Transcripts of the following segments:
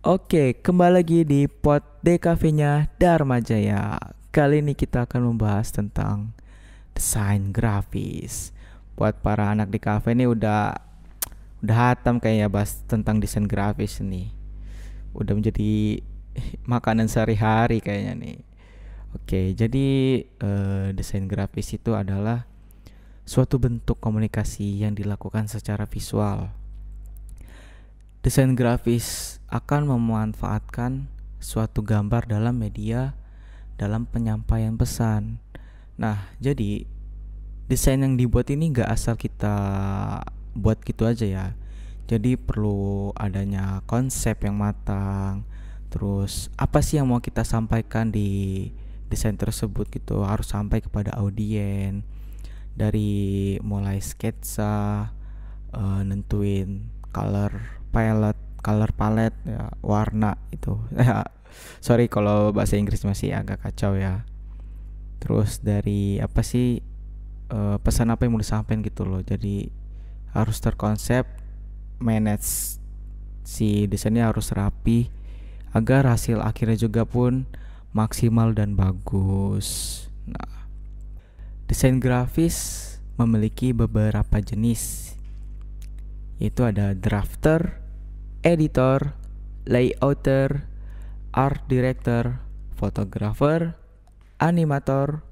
Oke, kembali lagi di Pod DKV-nya Dharma Jaya. Kali ini kita akan membahas tentang desain grafis. Buat para anak di kafe ini udah hatam kayaknya bahas tentang desain grafis nih. Udah menjadi makanan sehari-hari kayaknya nih. Oke, jadi desain grafis itu adalah suatu bentuk komunikasi yang dilakukan secara visual. Desain grafis akan memanfaatkan suatu gambar dalam media dalam penyampaian pesan. Nah, jadi desain yang dibuat ini nggak asal kita buat gitu aja ya. Jadi perlu adanya konsep yang matang. Terus apa sih yang mau kita sampaikan di desain tersebut gitu, harus sampai kepada audien. Dari mulai sketsa, nentuin color palette ya, warna itu. Sorry kalau bahasa Inggris masih agak kacau ya. Terus dari apa sih, pesan apa yang mau disampaikan gitu loh. Jadi harus terkonsep, manage si desainnya harus rapi agar hasil akhirnya juga pun maksimal dan bagus. Nah, desain grafis memiliki beberapa jenis, yaitu ada drafter, editor, layouter, art director, fotografer, animator,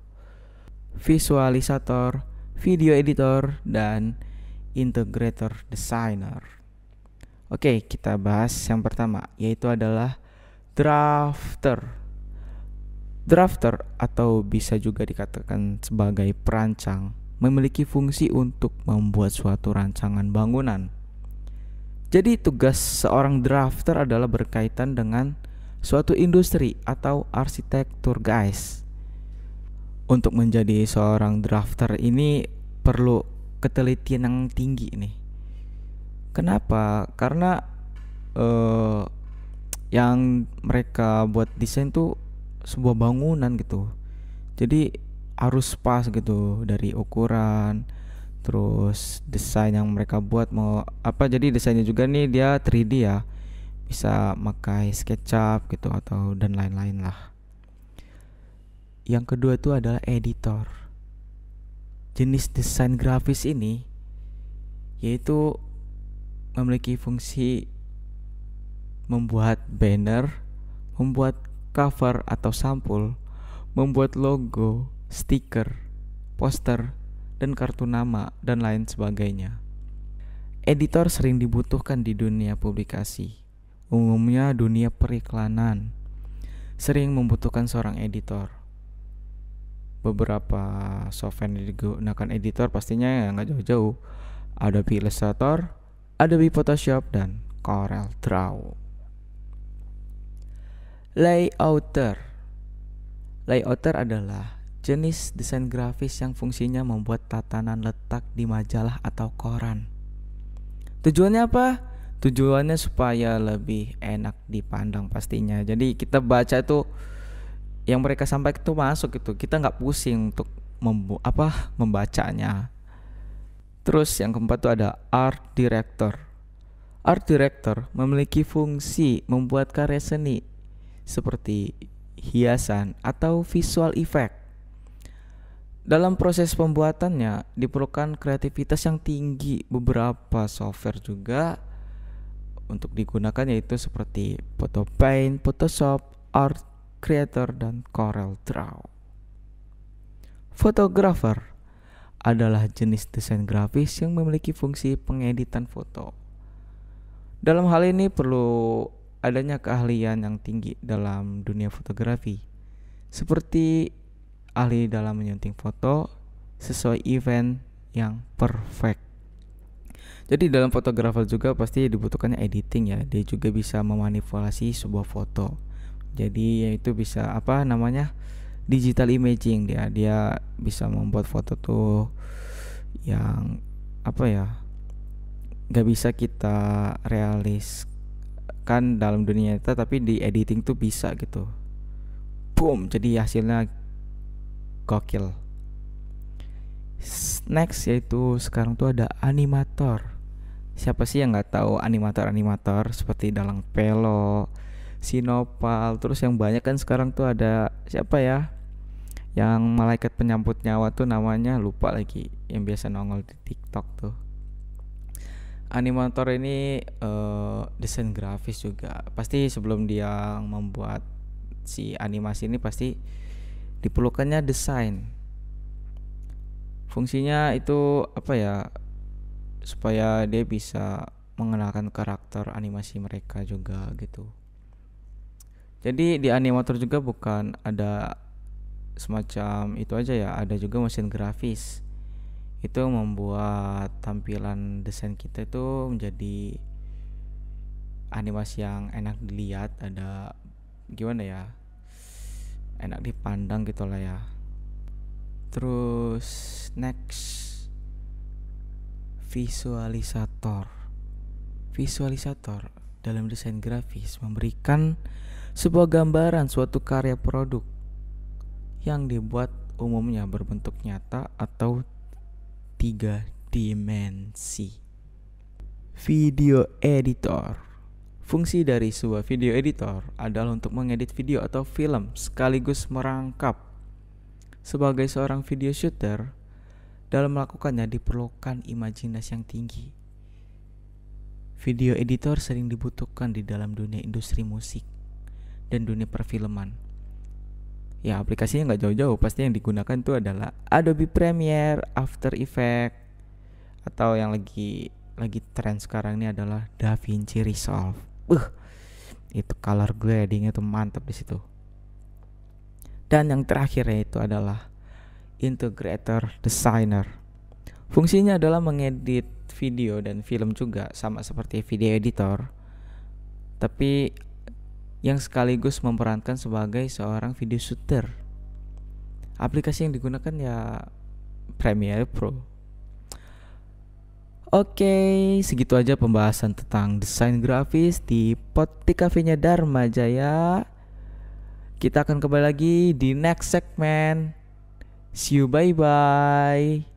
visualisator, video editor, dan integrator designer. Oke, kita bahas yang pertama, yaitu adalah drafter. Drafter atau bisa juga dikatakan sebagai perancang memiliki fungsi untuk membuat suatu rancangan bangunan. Jadi tugas seorang drafter adalah berkaitan dengan suatu industri atau arsitektur, guys. Untuk menjadi seorang drafter ini perlu ketelitian yang tinggi nih. Kenapa? Karena yang mereka buat desain tuh sebuah bangunan gitu. Jadi harus pas gitu dari ukuran, terus desain yang mereka buat mau apa. Jadi desainnya juga nih dia 3D ya, bisa pakai SketchUp gitu atau dan lain-lain lah. Yang kedua itu adalah editor. Jenis desain grafis ini yaitu memiliki fungsi membuat banner, membuat cover atau sampul, membuat logo, stiker, poster, dan kartu nama, dan lain sebagainya. Editor sering dibutuhkan di dunia publikasi, umumnya dunia periklanan, sering membutuhkan seorang editor. Beberapa software yang digunakan editor pastinya ya nggak jauh-jauh, Adobe Illustrator, Adobe Photoshop, dan Corel Draw. Layouter. Layouter adalah jenis desain grafis yang fungsinya membuat tatanan letak di majalah atau koran. Tujuannya apa? Tujuannya supaya lebih enak dipandang pastinya. Jadi kita baca itu yang mereka sampaikan itu masuk gitu. Kita nggak pusing untuk membacanya. Terus yang keempat itu ada art director. Art director memiliki fungsi membuat karya seni seperti hiasan atau visual effect. Dalam proses pembuatannya diperlukan kreativitas yang tinggi. Beberapa software juga untuk digunakan yaitu seperti Photo Paint, Photoshop, Art Creator, dan Corel Draw. Fotografer adalah jenis desain grafis yang memiliki fungsi pengeditan foto. Dalam hal ini perlu adanya keahlian yang tinggi dalam dunia fotografi, seperti ahli dalam menyunting foto sesuai event yang perfect. Jadi dalam fotografer juga pasti dibutuhkannya editing ya. Dia juga bisa memanipulasi sebuah foto. Jadi yaitu bisa digital imaging. Dia bisa membuat foto tuh yang nggak bisa kita realiskan dalam dunia nyata, tapi di editing tuh bisa gitu. Boom, jadi hasilnya gokil. Next yaitu sekarang tuh ada animator. Siapa sih yang nggak tahu animator-animator seperti Dalang Pelo, Sinopal, terus yang banyak kan sekarang tuh ada siapa ya? Yang malaikat penyambut nyawa tuh namanya lupa lagi, yang biasa nongol di TikTok tuh. Animator ini desain grafis juga. Pasti sebelum dia membuat si animasi ini pasti diperlukannya desain. Fungsinya itu apa ya? Supaya dia bisa mengenalkan karakter animasi mereka juga gitu. Jadi di animator juga bukan ada semacam itu aja ya, ada juga mesin grafis. Itu membuat tampilan desain kita itu menjadi animasi yang enak dilihat, ada gimana ya? Enak dipandang gitu lah ya. Terus next, visualisator. Visualisator dalam desain grafis memberikan sebuah gambaran suatu karya produk yang dibuat umumnya berbentuk nyata atau 3 dimensi. Video editor. Fungsi dari sebuah video editor adalah untuk mengedit video atau film sekaligus merangkap. Sebagai seorang video shooter, dalam melakukannya diperlukan imajinasi yang tinggi. Video editor sering dibutuhkan di dalam dunia industri musik dan dunia perfilman. Ya, aplikasinya nggak jauh-jauh, pasti yang digunakan itu adalah Adobe Premiere, After Effects, atau yang lagi tren sekarang ini adalah DaVinci Resolve. Itu color grading itu mantap di situ. Dan yang terakhir yaitu adalah integrator designer. Fungsinya adalah mengedit video dan film juga, sama seperti video editor, tapi yang sekaligus memerankan sebagai seorang video shooter. Aplikasi yang digunakan ya Premiere Pro. Oke, segitu aja pembahasan tentang desain grafis di Podcast Cafe-nya Dharma Jaya. Kita akan kembali lagi di next segment. See you, bye-bye.